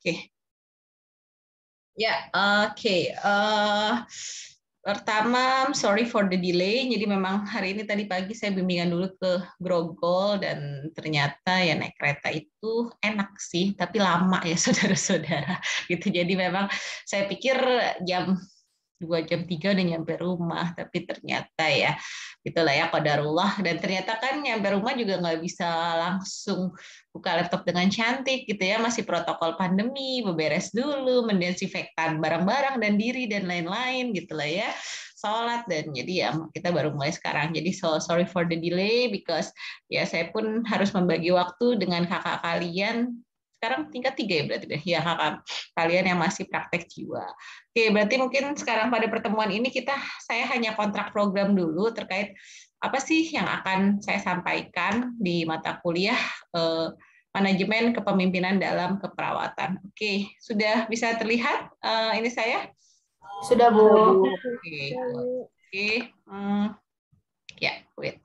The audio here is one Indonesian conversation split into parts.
Oke. Ya, oke. Pertama, sorry for the delay. Jadi memang hari ini tadi pagi saya bimbingan dulu ke Grogol dan ternyata ya naik kereta itu enak sih, tapi lama ya saudara-saudara. Gitu. Jadi memang saya pikir jam 2 jam 3 udah nyampe rumah, tapi ternyata ya itulah ya qadarullah. Dan ternyata kan nyampe rumah juga nggak bisa langsung buka laptop dengan cantik gitu ya, masih protokol pandemi, beberes dulu, mendesinfektan barang-barang dan diri dan lain-lain gitu lah ya, sholat. Dan jadi ya kita baru mulai sekarang, jadi so sorry for the delay because ya saya pun harus membagi waktu dengan kakak kalian sekarang tingkat 3 ya berarti deh ya, kakak kalian yang masih praktek jiwa. Oke, berarti mungkin sekarang pada pertemuan ini saya hanya kontrak program dulu terkait apa sih yang akan saya sampaikan di mata kuliah manajemen kepemimpinan dalam keperawatan. Oke, sudah bisa terlihat ini saya? Sudah, Bu. Oke, oke, ya, wait.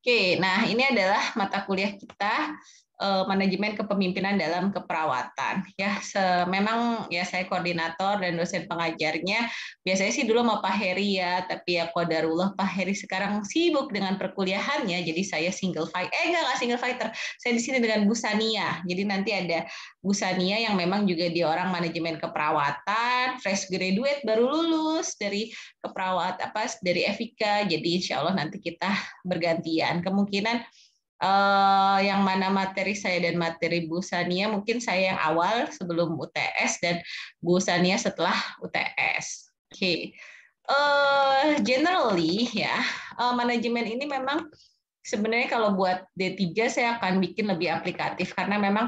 Oke, nah ini adalah mata kuliah kita manajemen kepemimpinan dalam keperawatan. Ya, memang ya saya koordinator dan dosen pengajarnya. Biasanya sih dulu sama Pak Heri ya, tapi ya qadarullah Pak Heri sekarang sibuk dengan perkuliahannya, jadi saya single fighter. Enggak single fighter. Saya di sini dengan Bu Sania. Jadi nanti ada Bu Sania yang memang juga dia orang manajemen keperawatan, fresh graduate baru lulus dari dari Evika. Jadi insya Allah nanti kita bergantian. Kemungkinan yang mana materi saya dan materi Bu Sania mungkin saya yang awal sebelum UTS dan Bu Sania setelah UTS. Oke. Generally ya, manajemen ini memang sebenarnya kalau buat D3 saya akan bikin lebih aplikatif karena memang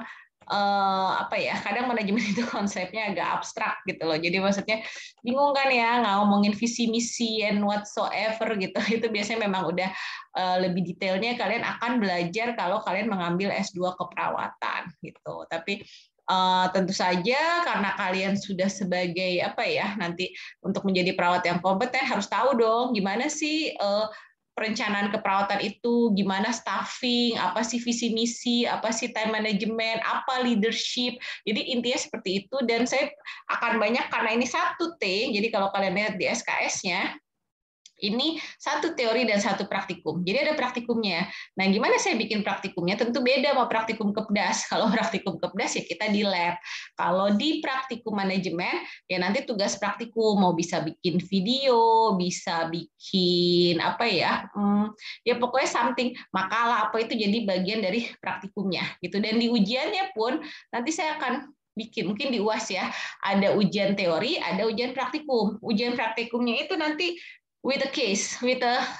apa ya, kadang manajemen itu konsepnya agak abstrak gitu loh. Jadi maksudnya bingung kan ya ngomongin visi misi and whatsoever gitu. Itu biasanya memang udah lebih detailnya kalian akan belajar kalau kalian mengambil S2 keperawatan gitu. Tapi tentu saja karena kalian sudah sebagai apa ya, nanti untuk menjadi perawat yang kompeten harus tahu dong gimana sih perencanaan keperawatan itu, gimana staffing, apa sih visi misi, apa sih time management, apa leadership. Jadi intinya seperti itu, dan saya akan banyak karena ini 1T, jadi kalau kalian lihat di SKS-nya, ini 1 teori dan 1 praktikum. Jadi ada praktikumnya. Nah, gimana saya bikin praktikumnya? Tentu beda sama praktikum Kepdas. Kalau praktikum Kepdas ya kita di lab. Kalau di praktikum manajemen, ya nanti tugas praktikum mau bisa bikin video, bisa bikin apa ya? Ya pokoknya something, makalah apa itu jadi bagian dari praktikumnya gitu. Dan di ujiannya pun nanti saya akan bikin, mungkin di UAS ya, ada ujian teori, ada ujian praktikum. Ujian praktikumnya itu nanti with a case,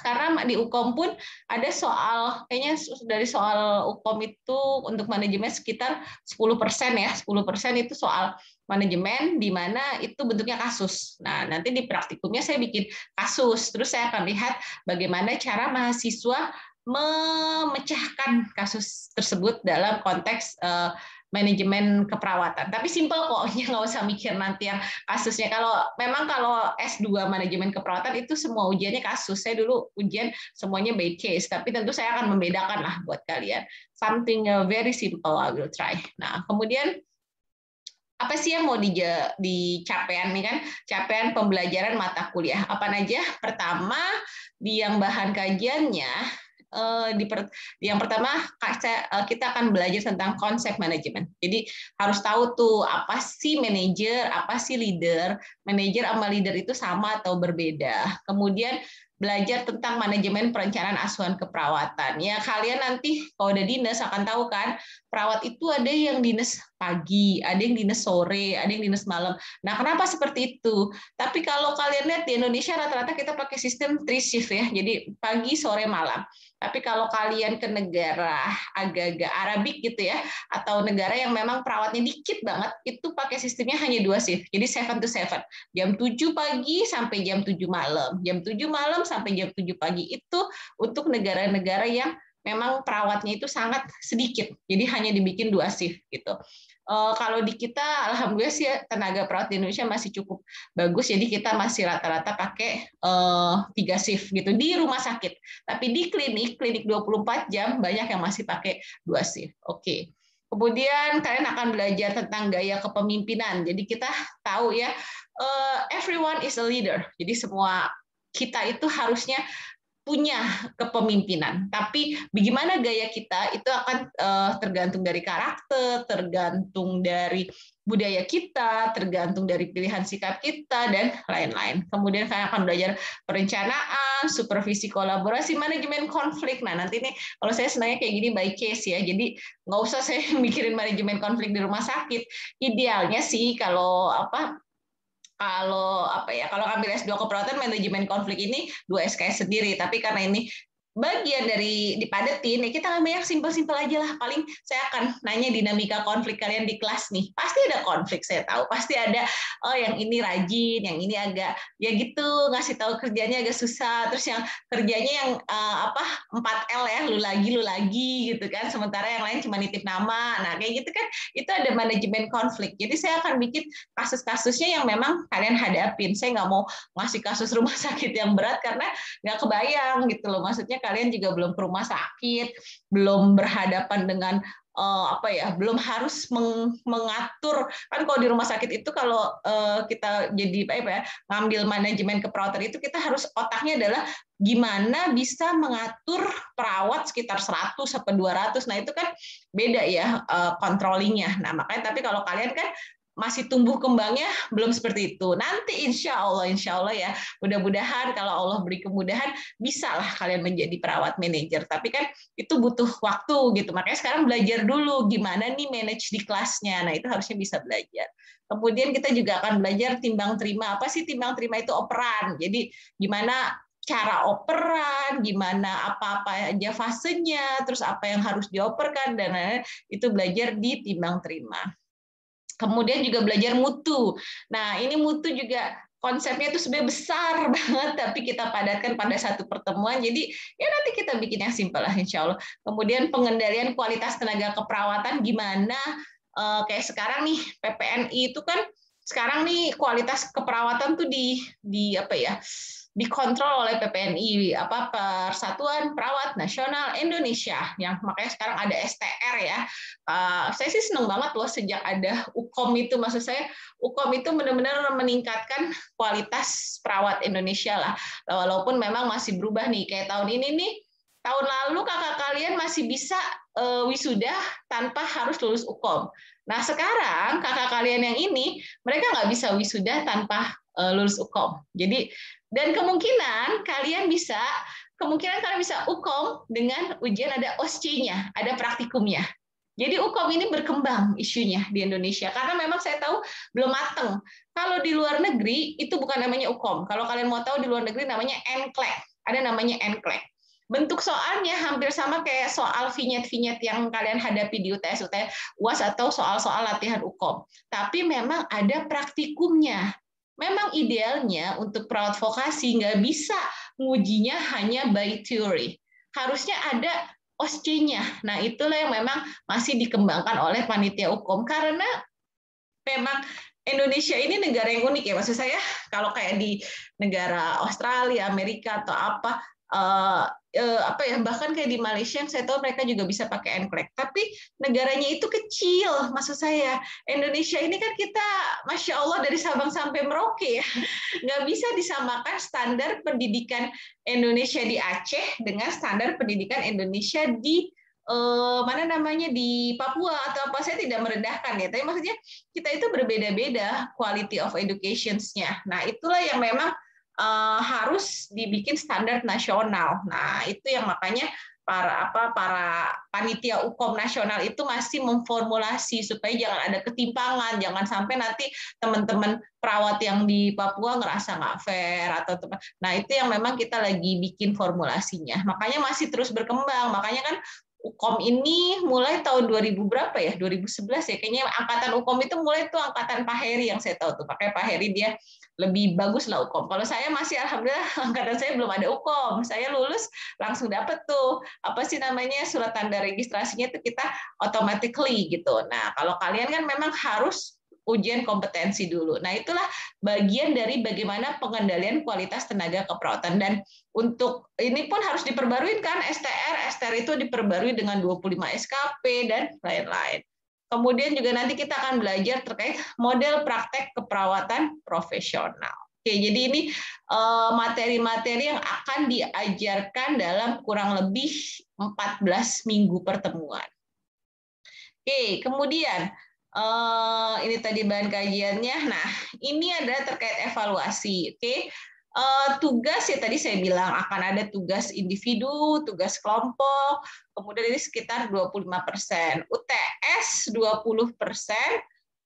karena di Ukom pun ada soal, kayaknya dari soal Ukom itu untuk manajemen sekitar 10% ya, 10% itu soal manajemen di mana itu bentuknya kasus. Nah, nanti di praktikumnya saya bikin kasus, terus saya akan lihat bagaimana cara mahasiswa memecahkan kasus tersebut dalam konteks manajemen keperawatan. Tapi simpel kok, nggak usah mikir nanti yang kasusnya. Kalau S2 manajemen keperawatan itu semua ujiannya kasus. Saya dulu ujian semuanya by case, tapi tentu saya akan membedakan lah buat kalian. Something very simple, I will try. Nah, kemudian apa sih yang mau dicapean nih kan? Capaian pembelajaran mata kuliah apa aja? Pertama, di yang bahan kajiannya, yang pertama kita akan belajar tentang konsep manajemen. Jadi harus tahu tuh apa sih manajer, apa sih leader. Manajer sama leader itu sama atau berbeda. Kemudian belajar tentang manajemen perencanaan asuhan keperawatan. Ya kalian nanti kalau udah dinas akan tahu kan, perawat itu ada yang dinas pagi, ada yang dinas sore, ada yang dinas malam. Nah, kenapa seperti itu? Tapi kalau kalian lihat di Indonesia rata-rata kita pakai sistem 3 shift ya. Jadi pagi, sore, malam. Tapi kalau kalian ke negara agak-agak Arabik gitu ya, atau negara yang memang perawatnya dikit banget, itu pakai sistemnya hanya 2 shift. Jadi 7 to 7. Jam 7 pagi sampai jam 7 malam. Jam 7 malam sampai jam 7 pagi. Itu untuk negara-negara yang memang perawatnya itu sangat sedikit. Jadi hanya dibikin 2 shift gitu. Kalau di kita, alhamdulillah sih tenaga perawat di Indonesia masih cukup bagus. Jadi kita masih rata-rata pakai 3 shift gitu di rumah sakit. Tapi di klinik 24 jam banyak yang masih pakai 2 shift. Oke. Kemudian kalian akan belajar tentang gaya kepemimpinan. Jadi kita tahu ya, everyone is a leader. Jadi semua kita itu harusnya punya kepemimpinan. Tapi bagaimana gaya kita itu akan tergantung dari karakter, tergantung dari budaya kita, tergantung dari pilihan sikap kita, dan lain-lain. Kemudian kalian akan belajar perencanaan, supervisi kolaborasi, manajemen konflik. Nah, nanti nih, kalau saya senangnya kayak gini by case ya, jadi nggak usah saya mikirin manajemen konflik di rumah sakit. Idealnya sih kalau ambil S2 keperawatan manajemen konflik ini 2 SKS sendiri, tapi karena ini bagian dari dipadetin, ya kita ambil yang simpel-simpel aja lah. Paling saya akan nanya dinamika konflik kalian di kelas nih. Pasti ada konflik, saya tahu. Pasti ada, oh yang ini rajin, yang ini agak, ya gitu, ngasih tahu kerjanya agak susah. Terus yang kerjanya yang 4L ya, lu lagi, gitu kan. Sementara yang lain cuma nitip nama. Nah, kayak gitu kan, itu ada manajemen konflik. Jadi saya akan bikin kasus-kasusnya yang memang kalian hadapin. Saya nggak mau ngasih kasus rumah sakit yang berat, karena nggak kebayang gitu loh. Maksudnya kalian juga belum ke rumah sakit, belum berhadapan dengan belum harus mengatur. Kan kalau di rumah sakit itu kalau kita jadi ngambil manajemen keperawatan itu, kita harus otaknya adalah gimana bisa mengatur perawat sekitar 100 sampai 200. Nah, itu kan beda ya controllingnya. Nah, makanya tapi kalau kalian kan masih tumbuh kembangnya belum seperti itu. Nanti insya Allah ya, mudah-mudahan kalau Allah beri kemudahan, bisalah kalian menjadi perawat manajer. Tapi kan itu butuh waktu gitu. Makanya sekarang belajar dulu gimana nih manage di kelasnya. Nah, itu harusnya bisa belajar. Kemudian kita juga akan belajar timbang terima. Apa sih timbang terima itu? Operan. Jadi gimana cara operan, gimana apa-apa aja fasenya, terus apa yang harus dioperkan, dan lain-lain, itu belajar di timbang terima. Kemudian juga belajar mutu. Nah, ini mutu juga konsepnya itu sebenarnya besar banget, tapi kita padatkan pada satu pertemuan. Jadi ya nanti kita bikin yang simpel lah, insya Allah. Kemudian pengendalian kualitas tenaga keperawatan gimana? Kayak sekarang nih PPNI itu kan sekarang nih kualitas keperawatan tuh dikontrol oleh PPNI, Persatuan Perawat Nasional Indonesia, yang makanya sekarang ada STR ya. Saya sih senang banget loh sejak ada UKOM itu. Maksud saya UKOM itu benar-benar meningkatkan kualitas perawat Indonesia lah. Walaupun memang masih berubah nih, kayak tahun ini nih, tahun lalu kakak kalian masih bisa wisuda tanpa harus lulus UKOM. Nah, sekarang kakak kalian yang ini, mereka nggak bisa wisuda tanpa lulus UKOM. Jadi, dan kemungkinan kalian bisa UKOM dengan ujian ada OSCE-nya, ada praktikumnya. Jadi UKOM ini berkembang isunya di Indonesia, karena memang saya tahu belum mateng. Kalau di luar negeri itu bukan namanya UKOM. Kalau kalian mau tahu di luar negeri namanya NCLEX. Ada namanya NCLEX. Bentuk soalnya hampir sama kayak soal vinyet-vinyet yang kalian hadapi di UTS, UAS atau soal-soal latihan UKOM. Tapi memang ada praktikumnya. Memang idealnya untuk perawat vokasi nggak bisa ngujinya hanya by theory. Harusnya ada OSCE-nya. Nah, itulah yang memang masih dikembangkan oleh panitia UKOM, karena memang Indonesia ini negara yang unik ya. Maksud saya kalau kayak di negara Australia, Amerika atau bahkan kayak di Malaysia, saya tahu mereka juga bisa pakai NCLEX. Tapi negaranya itu kecil, maksud saya. Indonesia ini kan kita, Masya Allah, dari Sabang sampai Merauke ya. Nggak bisa disamakan standar pendidikan Indonesia di Aceh dengan standar pendidikan Indonesia di di Papua atau apa. Saya tidak merendahkan ya, tapi maksudnya kita itu berbeda-beda quality of education-nya. Nah, itulah yang memang harus dibikin standar nasional. Nah, itu yang makanya para panitia UKOM nasional itu masih memformulasi supaya jangan ada ketimpangan, jangan sampai nanti teman-teman perawat yang di Papua ngerasa nggak fair nah, itu yang memang kita lagi bikin formulasinya. Makanya masih terus berkembang. Makanya kan UKOM ini mulai tahun 2000 berapa ya? 2011 ya. Kayaknya angkatan UKOM itu mulai tuh angkatan Pak Heri yang saya tahu tuh. Pakai Pak Heri dia lebih bagus lah UKOM. Kalau saya masih alhamdulillah angkatan saya belum ada UKOM. Saya lulus langsung dapet tuh surat tanda registrasinya itu kita automatically gitu. Nah, kalau kalian kan memang harus ujian kompetensi dulu. Nah, itulah bagian dari bagaimana pengendalian kualitas tenaga keperawatan. Dan untuk ini pun harus diperbarui kan STR itu diperbarui dengan 25 SKP dan lain-lain. Kemudian juga nanti kita akan belajar terkait model praktek keperawatan profesional. Oke, jadi ini materi-materi yang akan diajarkan dalam kurang lebih 14 minggu pertemuan. Oke, kemudian ini tadi bahan kajiannya. Nah, ini adalah terkait evaluasi. Oke, tugas ya tadi saya bilang akan ada tugas individu, tugas kelompok, kemudian ini sekitar 25%, UTS 20%,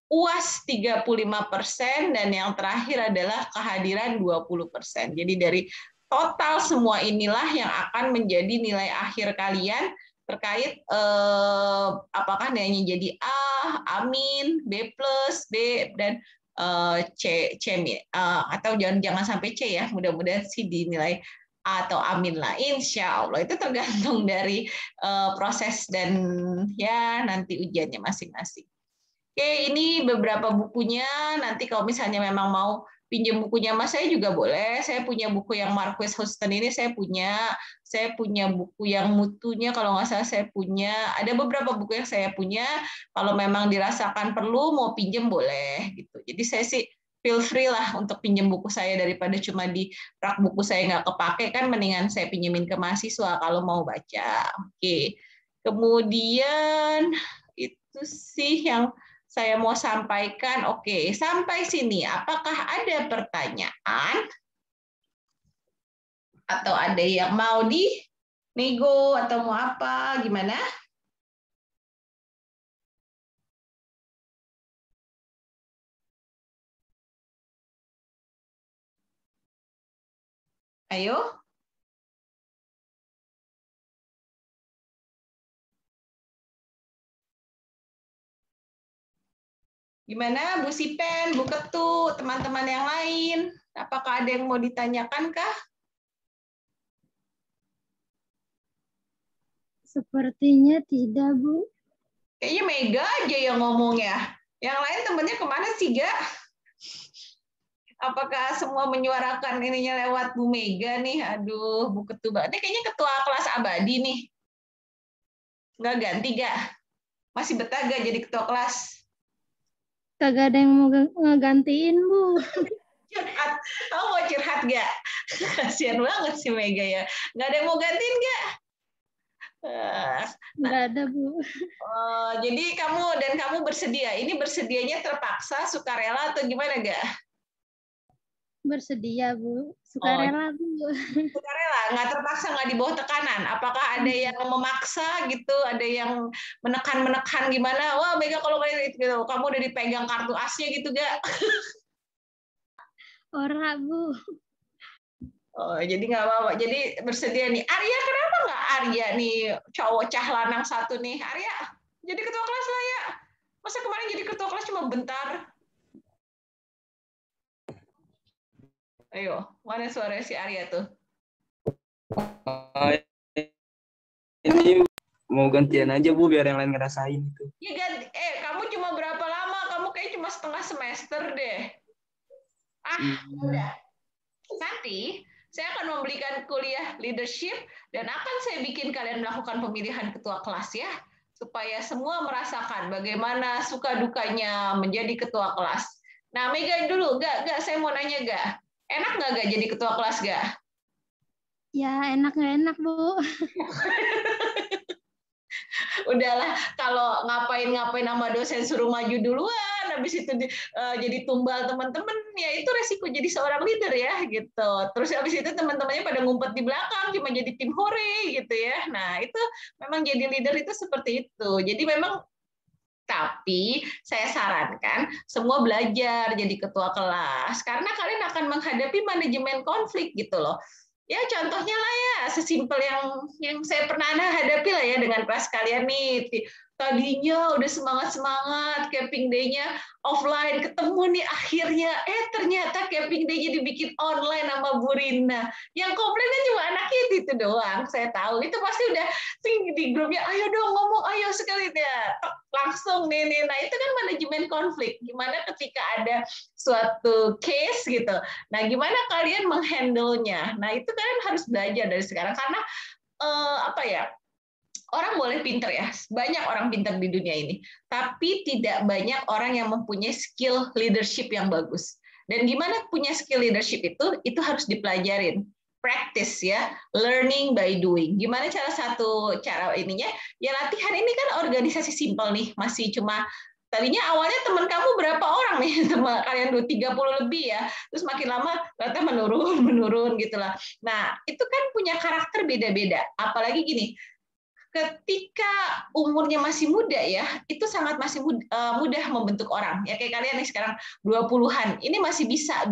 UAS 35%, dan yang terakhir adalah kehadiran 20%. Jadi dari total semua inilah yang akan menjadi nilai akhir kalian terkait apakah nilainya jadi A, Amin, B+, B, dan C, atau jangan sampai C ya, mudah-mudahan sih dinilai A atau Amin lah, insya Allah. Itu tergantung dari proses dan ya nanti ujiannya masing-masing. Oke, ini beberapa bukunya, nanti kalau misalnya memang mau pinjam bukunya Mas, saya juga boleh. Saya punya buku yang Marquis Houston ini, saya punya buku yang mutunya, kalau nggak salah saya punya, ada beberapa buku yang saya punya, kalau memang dirasakan perlu, mau pinjam boleh. Gitu. Jadi saya sih feel free lah untuk pinjam buku saya, daripada cuma di rak buku saya nggak kepake, kan mendingan saya pinjemin ke mahasiswa kalau mau baca. Oke. Kemudian itu sih yang saya mau sampaikan. Oke, sampai sini apakah ada pertanyaan atau ada yang mau nego atau mau apa, gimana? Ayo. Gimana Bu Sipen, Bu Ketu, teman-teman yang lain? Apakah ada yang mau ditanyakan kah? Sepertinya tidak, Bu. Kayaknya Mega aja yang ngomong ya. Yang lain temennya kemana sih, Ga? Apakah semua menyuarakan ininya lewat Bu Mega nih? Aduh, Bu Ketu banget. Ini kayaknya ketua kelas abadi nih. Nggak ganti, Ga? Masih betah gak jadi ketua kelas? Kagak ada yang mau ngegantiin, Bu. Curhat. Kamu mau curhat gak? Kasian banget sih Mega ya. Nggak ada yang mau gantiin gak? Nggak ada, Bu. Jadi kamu bersedia. Ini bersedianya terpaksa, sukarela atau gimana gak? Bersedia, Bu. Sukarela, Bu. Sukarela, nggak terpaksa, nggak di bawah tekanan. Apakah ada yang memaksa gitu, ada yang menekan gimana? Wah Mega kalau kayak gitu, kamu udah dipegang kartu asnya gitu gak? Ora, Bu. Oh, jadi nggak apa-apa. Jadi bersedia nih. Arya, kenapa nggak Arya nih, cowok cah lanang satu nih? Arya, jadi ketua kelas lah ya. Masa kemarin jadi ketua kelas cuma bentar? Ayo, mana suara si Arya tuh? Ini mau gantian aja Bu, biar yang lain ngerasain itu. Ya ganti. Kamu cuma berapa lama? Kamu kayak cuma setengah semester deh. Udah. Nanti saya akan memberikan kuliah leadership dan akan saya bikin kalian melakukan pemilihan ketua kelas ya, supaya semua merasakan bagaimana suka dukanya menjadi ketua kelas. Nah, Mega dulu, gak, saya mau nanya gak, enak gak jadi ketua kelas gak? Ya, enak nggak enak, Bu. Udahlah, kalau ngapain sama dosen suruh maju duluan, habis itu jadi tumbal teman-teman, ya itu resiko jadi seorang leader ya gitu. Terus habis itu teman-temannya pada ngumpet di belakang cuma jadi tim hore gitu ya. Nah itu memang jadi leader itu seperti itu. Jadi memang, tapi saya sarankan semua belajar jadi ketua kelas karena kalian akan menghadapi manajemen konflik gitu loh. Ya contohnya lah ya, sesimpel yang saya pernah hadapi lah ya dengan kelas kalian nih. Tadinya udah semangat-semangat, camping day-nya offline, ketemu nih akhirnya, ternyata camping day-nya dibikin online sama Bu Rina. Yang komplain kan cuma anaknya itu doang, saya tahu. Itu pasti udah di grupnya, ayo dong ngomong, ayo sekali ya. Langsung nih. Nah itu kan manajemen konflik. Gimana ketika ada suatu case gitu. Nah gimana kalian menghandle-nya? Nah itu kalian harus belajar dari sekarang karena apa ya, orang boleh pinter ya, banyak orang pinter di dunia ini, tapi tidak banyak orang yang mempunyai skill leadership yang bagus. Dan gimana punya skill leadership itu harus dipelajarin. Practice ya, learning by doing. Gimana cara ininya? Ya latihan ini kan organisasi simpel nih, masih cuma tadinya awalnya teman kamu berapa orang nih, teman kalian 30 lebih ya, terus makin lama ternyata menurun gitulah. Nah itu kan punya karakter beda-beda. Apalagi gini, ketika umurnya masih muda ya, itu sangat masih mudah membentuk orang. Ya kayak kalian nih sekarang 20-an, ini masih bisa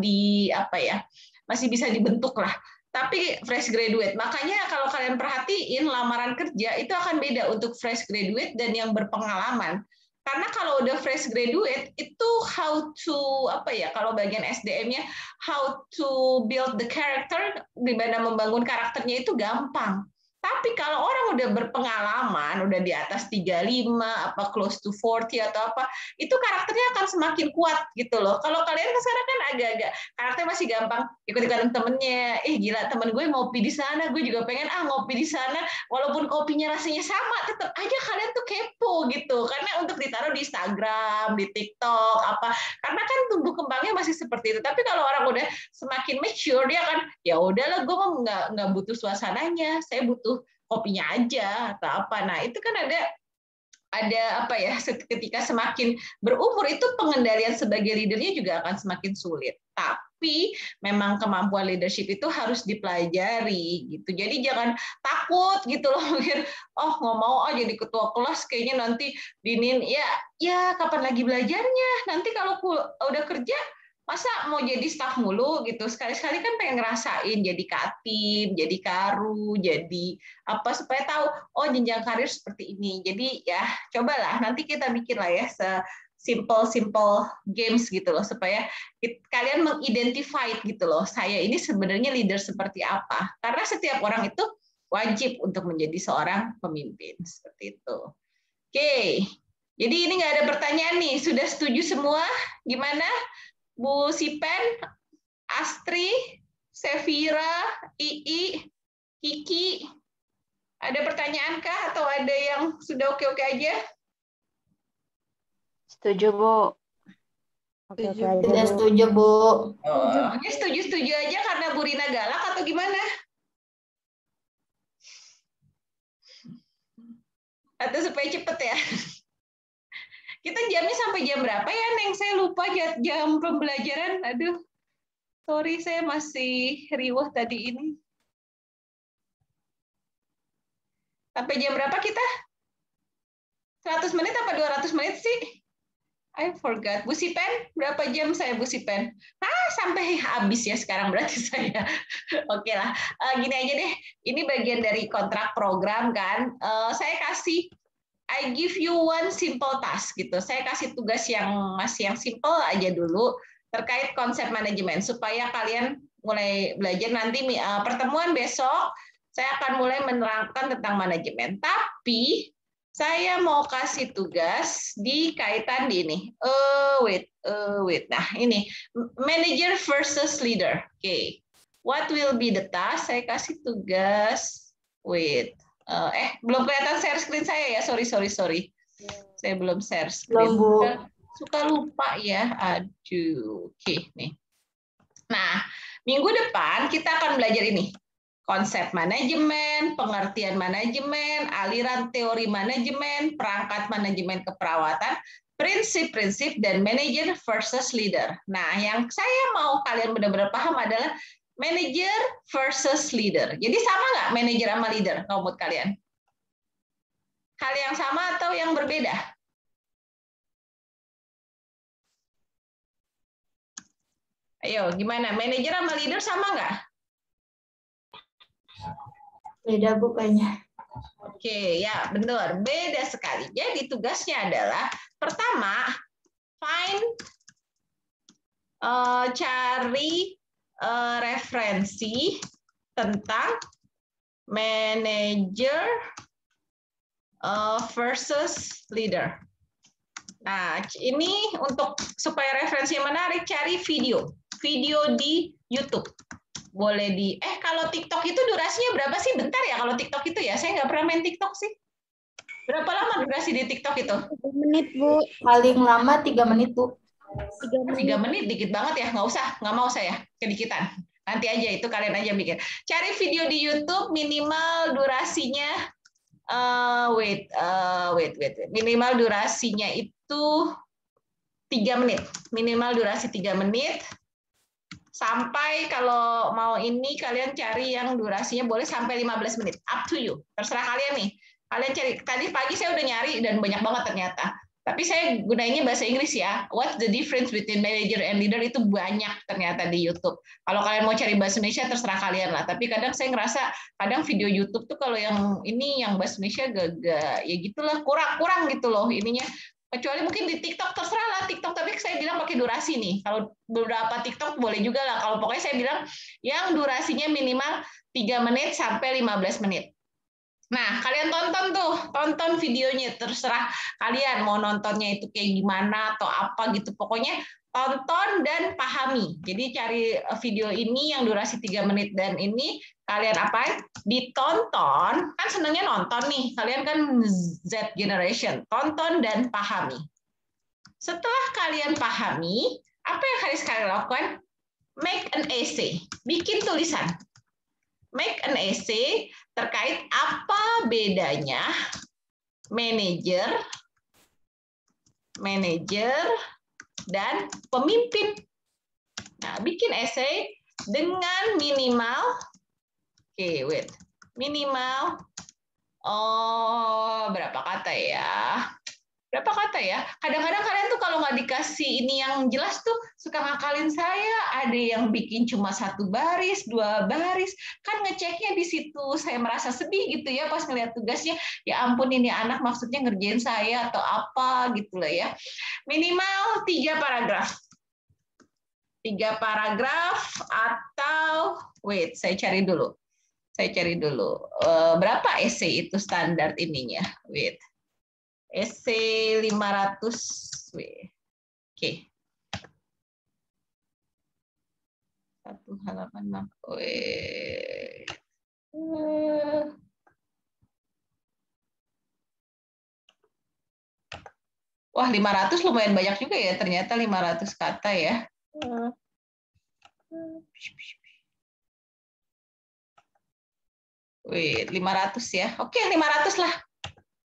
masih bisa dibentuk lah. Tapi fresh graduate, makanya kalau kalian perhatiin lamaran kerja itu akan beda untuk fresh graduate dan yang berpengalaman. Karena kalau udah fresh graduate itu how to kalau bagian SDM-nya how to build the character, gimana membangun karakternya itu gampang. Tapi kalau orang udah berpengalaman, udah di atas 35, close to 40 atau itu karakternya akan semakin kuat gitu loh. Kalau kalian sekarang kan agak-agak karakter masih gampang ikut-ikutan temennya. Gila, temen gue ngopi di sana, gue juga pengen ngopi di sana. Walaupun kopinya rasanya sama, tetap aja kalian tuh kepo gitu. Karena untuk ditaruh di Instagram, di TikTok, karena kan tumbuh kembangnya masih seperti itu. Tapi kalau orang udah semakin mature, dia kan ya udahlah, gue mau nggak butuh suasananya, saya butuh kopinya aja atau apa. Nah itu kan ada ketika semakin berumur itu pengendalian sebagai leadernya juga akan semakin sulit. Tapi memang kemampuan leadership itu harus dipelajari gitu. Jadi jangan takut gitu loh, mikir nggak mau jadi ketua kelas kayaknya nanti dinin ya kapan lagi belajarnya, nanti kalau udah kerja masa mau jadi staf mulu gitu. Sekali-sekali kan pengen ngerasain jadi katim, jadi karu, jadi supaya tahu jenjang karir seperti ini. Jadi ya cobalah nanti kita bikin lah ya simple games gitu loh, supaya kalian mengidentify gitu loh, saya ini sebenarnya leader seperti apa. Karena setiap orang itu wajib untuk menjadi seorang pemimpin seperti itu. Oke. Jadi ini nggak ada pertanyaan nih, sudah setuju semua? Gimana? Bu Sipen, Astri, Sevira, Ii, Kiki, ada pertanyaan kah atau ada yang sudah oke-oke aja? Setuju, Bu. Oke aja, Tidak Bu. setuju, Bu. Ini setuju-setuju aja karena Bu Rina galak atau gimana? Atau supaya cepet ya? Kita jamnya sampai jam berapa ya, Neng? Saya lupa jam pembelajaran. Aduh, sorry, saya masih riuh tadi ini. Sampai jam berapa kita? 100 menit apa 200 menit sih? I forgot. Bu Sipen, berapa jam saya Bu Sipen? Sampai habis ya sekarang berarti saya. Oke lah, gini aja deh. Ini bagian dari kontrak program kan. Saya kasih I give you one simple task gitu. Saya kasih tugas yang simple aja dulu terkait konsep manajemen supaya kalian mulai belajar. Nanti pertemuan besok saya akan mulai menerangkan tentang manajemen. Tapi saya mau kasih tugas di kaitan di ini. Wait. Nah, ini manager versus leader. Oke. What will be the task? Saya kasih tugas. Wait. Belum kelihatan share screen saya ya, sorry. Saya belum share screen. Belum, Bu. Suka lupa ya, aduh. Oke, nih. Nah, minggu depan kita akan belajar ini. Konsep manajemen, pengertian manajemen, aliran teori manajemen, perangkat manajemen keperawatan, prinsip-prinsip, dan manager versus leader. Nah, yang saya mau kalian benar-benar paham adalah manager versus leader. Jadi sama nggak manager sama leader kalau menurut kalian? Hal yang sama atau yang berbeda? Ayo, gimana? Manager sama leader sama nggak? Beda, Bu, kayaknya. Oke, ya benar. Beda sekali. Jadi tugasnya adalah, pertama, cari referensi tentang manager versus leader. Nah, ini untuk supaya referensinya menarik, cari video di YouTube. Boleh kalau TikTok itu durasinya berapa sih? Bentar ya kalau TikTok itu ya. Saya nggak pernah main TikTok sih. Berapa lama durasi di TikTok itu? 3 menit, Bu. Paling lama 3 menit, Bu. 3 3 menit. menit dikit banget ya, nggak usah, nggak mau saya, kedikitan. Nanti aja itu kalian aja bikin. Cari video di YouTube minimal durasinya, wait, minimal durasinya itu 3 menit, minimal durasi 3 menit. Sampai kalau mau ini kalian cari yang durasinya boleh sampai 15 menit, up to you, terserah kalian nih. Kalian cari, tadi pagi saya udah nyari dan banyak banget ternyata. Tapi saya gunainnya bahasa Inggris ya. What's the difference between manager and leader, itu banyak ternyata di YouTube. Kalau kalian mau cari bahasa Indonesia terserah kalian lah. Tapi kadang saya ngerasa kadang video YouTube tuh kalau yang ini yang bahasa Indonesia gak ya gitulah, kurang gitu loh ininya. Kecuali mungkin di TikTok terserah lah TikTok, tapi saya bilang pakai durasi nih. Kalau beberapa TikTok boleh juga lah. Kalau pokoknya saya bilang yang durasinya minimal 3 menit sampai 15 menit. Nah, kalian tonton videonya, terserah kalian mau nontonnya itu kayak gimana atau apa gitu. Pokoknya tonton dan pahami. Jadi cari video ini yang durasi 3 menit dan ini kalian apain? Ditonton, kan senangnya nonton nih. Kalian kan Z generation, tonton dan pahami. Setelah kalian pahami, apa yang harus kalian lakukan? Make an essay, bikin tulisan. Make an essay terkait apa bedanya manajer dan pemimpin. Nah, bikin essay dengan minimal, minimal, berapa kata ya? Berapa kata ya? Kadang-kadang kalian tuh kalau nggak dikasih ini yang jelas tuh suka ngakalin saya. Ada yang bikin cuma 1 baris, 2 baris. Kan ngeceknya di situ. Saya merasa sedih gitu ya pas ngeliat tugasnya. Ya ampun, ini anak maksudnya ngerjain saya atau apa gitu lah ya. Minimal 3 paragraf. 3 paragraf atau wait, saya cari dulu. Berapa essay itu standar ininya? Wait. Essay 500 W. Oke. 1 halaman. Wah, 500 lumayan banyak juga ya. Ternyata 500 kata ya. Wait, 500 ya. Oke, 500 lah.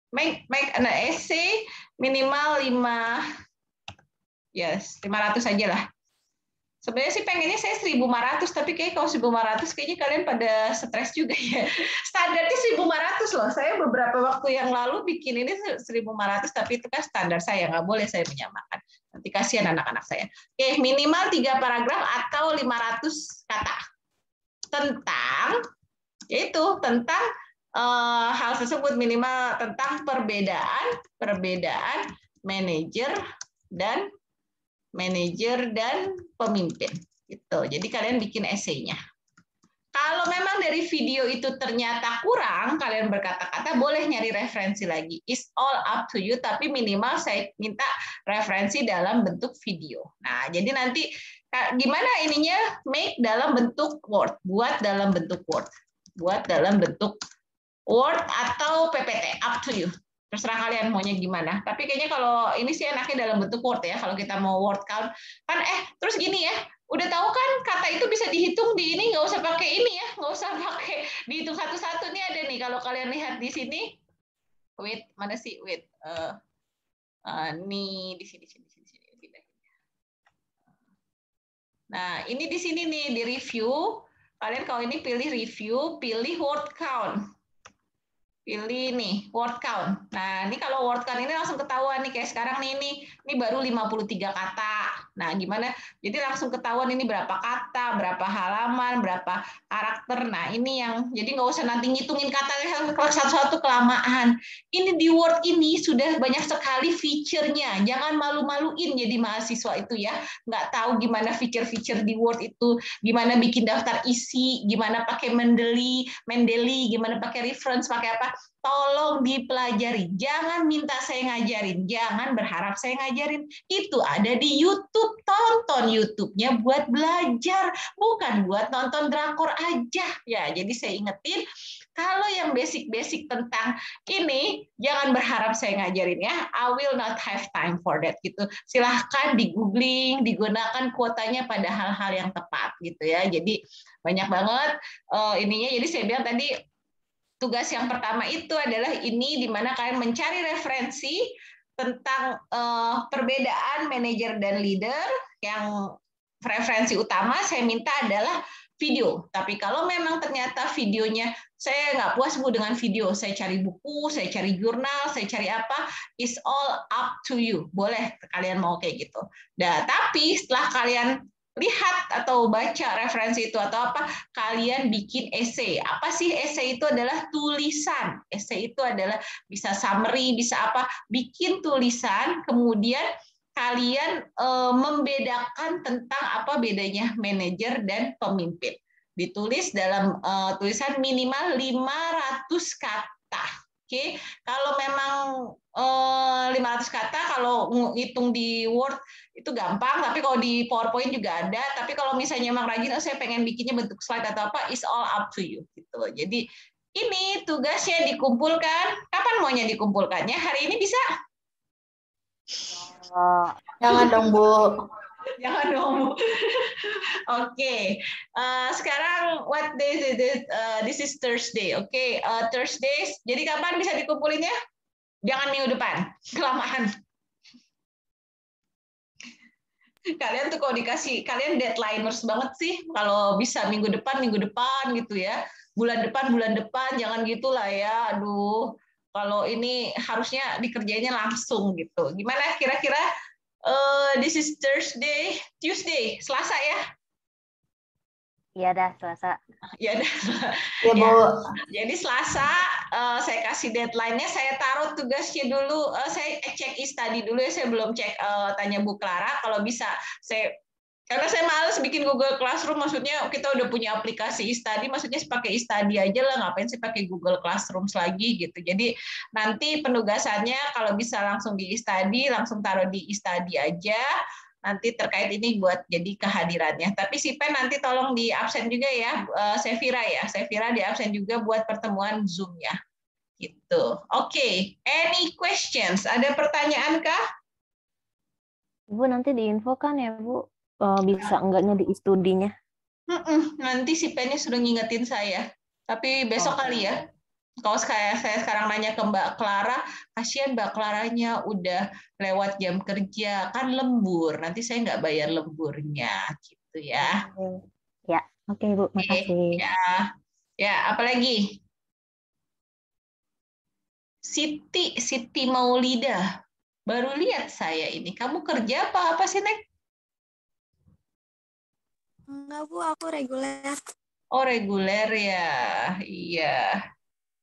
Make an essay minimal 500 aja lah. Sebenarnya sih pengennya saya 1.500, tapi kayak kalau 1.500 kayaknya kalian pada stres juga ya. Standarnya 1.500 loh. Saya beberapa waktu yang lalu bikin ini 1.500, tapi itu kan standar saya, nggak boleh saya menyamakan. Nanti kasihan anak-anak saya. Oke, minimal 3 paragraf atau 500 kata tentang hal tersebut, minimal tentang perbedaan manajer dan pemimpin gitu. Jadi kalian bikin esainya. Kalau memang dari video itu ternyata kurang, kalian berkata-kata, boleh nyari referensi lagi. It's all up to you, tapi minimal saya minta referensi dalam bentuk video. Nah, jadi nanti gimana ininya? Make dalam bentuk Word, buat dalam bentuk Word atau PPT, up to you. Terserah kalian maunya gimana. Tapi kayaknya kalau ini sih enaknya dalam bentuk Word ya. Kalau kita mau word count, kan terus gini ya. Udah tahu kan kata itu bisa dihitung di ini, nggak usah pakai ini ya, nggak usah pakai dihitung satu-satu. Nih ada nih kalau kalian lihat di sini. Wait, mana sih? Wait. Nih di sini. Nah, ini di sini nih di review. Kalian kalau ini pilih review, pilih word count. Pilih nih word count. Nah, ini kalau word count ini langsung ketahuan nih kayak sekarang nih ini baru 53 kata. Nah, gimana? Jadi langsung ketahuan ini berapa kata, berapa halaman, berapa karakter. Nah, ini yang jadi nggak usah nanti ngitungin kata satu-satu kelamaan. Ini di Word ini sudah banyak sekali fiturnya. Jangan malu-maluin jadi mahasiswa itu ya. Nggak tahu gimana fitur-fitur di Word itu, gimana bikin daftar isi, gimana pakai Mendeley, gimana pakai reference, pakai apa. Tolong dipelajari. Jangan minta saya ngajarin. Jangan berharap saya ngajarin. Itu ada di YouTube. Tonton YouTube-nya buat belajar. Bukan buat nonton drakor aja. Ya, jadi saya ingetin, Kalau yang basic-basic tentang ini, jangan berharap saya ngajarin ya. I will not have time for that gitu. Silahkan di-googling, digunakan kuotanya pada hal-hal yang tepat gitu ya. Jadi banyak banget ininya. Jadi saya bilang tadi tugas yang pertama itu adalah ini di mana kalian mencari referensi tentang perbedaan manajer dan leader. Yang referensi utama saya minta adalah video. Tapi kalau memang ternyata videonya saya nggak puas Bu dengan video, saya cari buku, saya cari jurnal, saya cari apa, it's all up to you. Boleh kalian mau kayak gitu. Nah, tapi setelah kalian lihat atau baca referensi itu atau apa, kalian bikin essay. Apa sih essay itu? Adalah tulisan. Essay itu adalah bisa summary, bisa apa, bikin tulisan, kemudian kalian membedakan tentang apa bedanya manajer dan pemimpin. Ditulis dalam tulisan minimal 500 kata. Oke, kalau memang 500 kata, kalau ngitung di Word itu gampang, tapi kalau di PowerPoint juga ada. Tapi kalau misalnya emang rajin, saya pengen bikinnya bentuk slide atau apa, is all up to you. Gitu. Jadi ini tugasnya dikumpulkan. Kapan maunya dikumpulkannya? Hari ini bisa? Jangan dong, Bu. Jangan dong. Oke. Sekarang what day is it? This is Thursday. Oke, Thursday. Jadi kapan bisa dikumpulin ya? Jangan minggu depan. Kelamaan. Kalian tuh kalau dikasih, kalian deadlineers banget sih. Kalau bisa minggu depan gitu ya. Bulan depan, jangan gitulah ya. Aduh. Kalau ini harusnya dikerjainnya langsung gitu. Gimana kira-kira? This is Thursday, Tuesday, Selasa ya? Iya dah, Selasa. Ya dah. Ya, Bu. Jadi Selasa saya kasih deadline-nya, saya taruh tugasnya dulu. Saya cek e-study dulu ya, saya belum cek tanya Bu Clara. Kalau bisa karena saya males bikin Google Classroom, maksudnya kita udah punya aplikasi e-study, maksudnya pakai e-study aja lah, ngapain sih pakai Google Classroom lagi gitu. Jadi nanti penugasannya kalau bisa langsung di e-study, langsung taruh di e-study aja. Nanti terkait ini buat jadi kehadirannya. Tapi si Pen nanti tolong di absen juga ya, Sevira ya. Sevira di absen juga buat pertemuan Zoom-nya. Gitu. Oke, any questions? Ada pertanyaan kah? Bu, nanti diinfokan ya, Bu. Bisa enggaknya di studinya? Nanti si Pennya sudah ngingetin saya. Tapi besok kali ya. Kalau saya sekarang nanya ke Mbak Clara, kasihan Mbak Claranya udah lewat jam kerja, kan lembur. Nanti saya nggak bayar lemburnya, gitu ya. Ya, oke Bu, makasih. Ya, apalagi? Siti Maulida. Baru lihat saya ini. Kamu kerja apa sih, Nek? Enggak, Bu, aku reguler. Oh, reguler ya. Iya.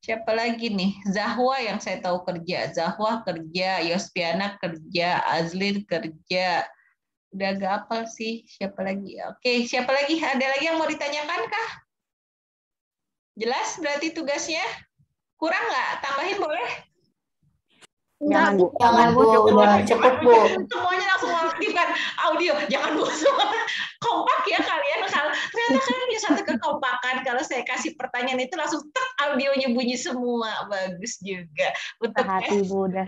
Siapa lagi nih? Zahwa yang saya tahu kerja. Zahwa kerja, Yospiana kerja, Azlin kerja. Udah gak apa sih? Siapa lagi? Oke, siapa lagi? Ada lagi yang mau ditanyakan kah? Jelas berarti tugasnya? Kurang nggak? Tambahin boleh? Jangan, Bu. Jangan, Bu. Udah cepet, Bu. Semuanya langsung mengaktifkan audio. Jangan, Bu. Kompak ya kalian. Ternyata kalian punya satu kekompakan. Kalau saya kasih pertanyaan itu langsung tek, audionya bunyi semua. Bagus juga. Untuk Hati, Bu, udah.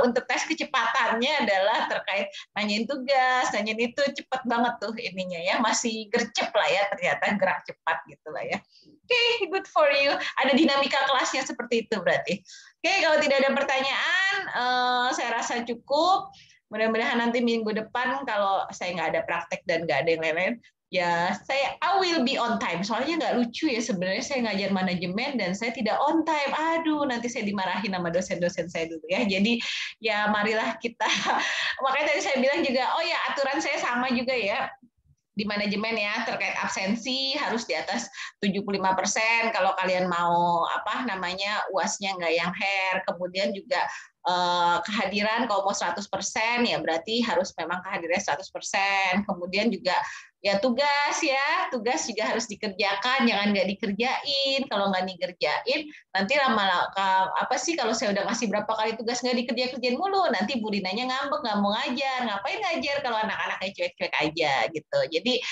Untuk tes kecepatannya adalah terkait nanyain tugas, nanyain itu cepat banget tuh ininya ya. Masih gercep lah ya, ternyata gerak cepat gitu lah ya. Oke, good for you. Ada dinamika kelasnya seperti itu berarti. Oke, kalau tidak ada pertanyaan, saya rasa cukup. Mudah-mudahan nanti minggu depan kalau saya nggak ada praktek dan nggak ada yang lain-lain, ya I will be on time. Soalnya nggak lucu ya sebenarnya saya ngajar manajemen dan saya tidak on time. Aduh, nanti saya dimarahin sama dosen-dosen saya dulu ya. Jadi ya marilah kita. Makanya tadi saya bilang juga, oh ya aturan saya sama juga ya. Di manajemen ya terkait absensi harus di atas 75%. Kalau kalian mau UAS-nya nggak yang hair, kemudian juga kehadiran kalau mau 100% ya berarti harus memang kehadiran 100%. Kemudian juga ya tugas juga harus dikerjakan, jangan nggak dikerjain. Kalau nggak dikerjain nanti lama-lama kalau saya udah ngasih berapa kali tugas nggak dikerjain mulu, nanti Bu Rinanya ngambek nggak mau ngajar. Ngapain ngajar kalau anak-anaknya cuek-cuek aja gitu. Jadi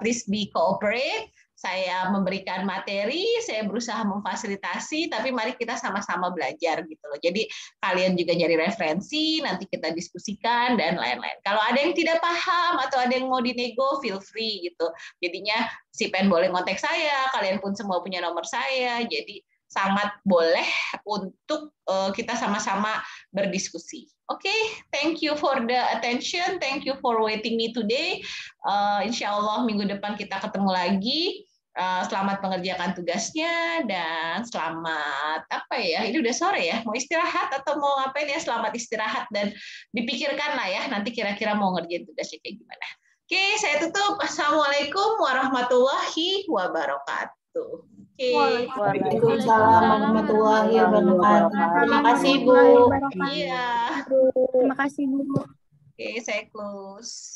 please be cooperate. saya memberikan materi, saya berusaha memfasilitasi, tapi mari kita sama-sama belajar gitu loh. Jadi kalian juga nyari referensi, nanti kita diskusikan dan lain-lain. Kalau ada yang tidak paham atau ada yang mau dinego, feel free gitu. Jadinya si Pen boleh kontak saya, kalian pun semua punya nomor saya, jadi sangat boleh untuk kita sama-sama berdiskusi. Oke, thank you for the attention, thank you for waiting me today. Insya Allah minggu depan kita ketemu lagi. Selamat mengerjakan tugasnya dan selamat apa ya? Ini udah sore ya. Mau istirahat atau mau ngapain ya? Selamat istirahat dan dipikirkan lah ya. Nanti kira-kira mau ngerjain tugasnya kayak gimana. Oke, saya tutup. Assalamualaikum warahmatullahi wabarakatuh. Waalaikumsalam warahmatullahi wabarakatuh. Terima kasih, Bu. Iya. Terima kasih, Bu. Oke, saya close.